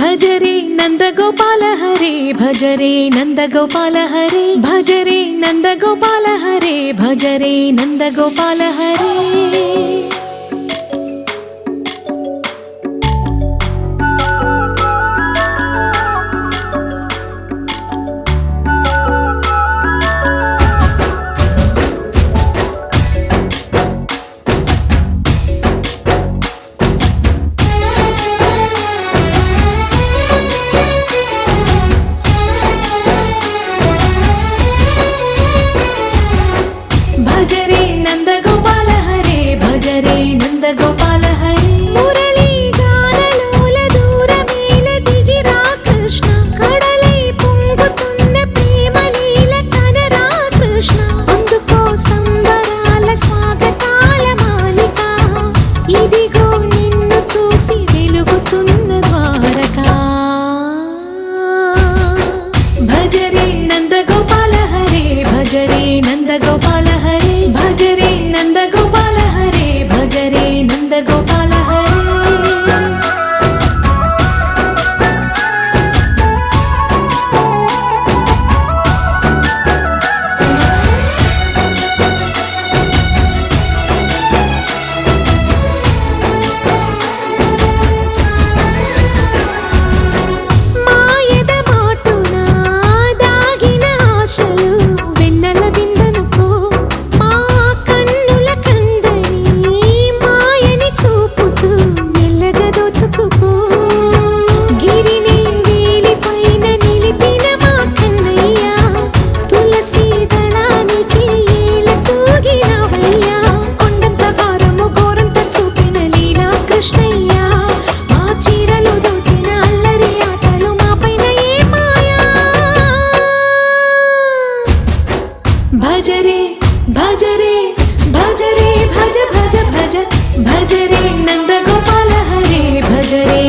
భజరే నందగోపాల హరే భజరే నందగోపాల హరే భజరే నందగోపాల హరే భజరే నందగోపాల హరే భజరే నందగోపాల హరే భజరే నందగోపాల హరే మురళీ గానలోల దూరమేల దిగిరా కృష్ణ కడలై పొంగుతున్న ప్రేమ లీల కనరా కృష్ణ అందుకో సంబరాల స్వాగతాల మాలిక ఇదిగో నిన్ను చూసి వెలుగుతున్న ద్వారకా భజరే నందగోపాల హరే భజరే నందగోపాల హరే భజరే నందగోపాల హరే భజరే నందగోపాల హరే మాయద మాటున దాగిన ఆశలు వెన్నెల విందనుకో మా కన్నుల కందని మాయని చూపుతూ మెల్లగా దోచుకుపో గిరిని వేలిపైన నిలిపిన మా కన్నయ్య తులసి దళానికి ఏల తూగినవయ్యా కొండంత భారము గోరంత చూపిన లీలా కృష్ణయ్య మా చీరలు దోచిన అల్లరి ఆటలు మాపైన ఏ మాయా భజరే భజరే భజరే భజ భజ భజ భజరే నందగోపాల హరే భజరే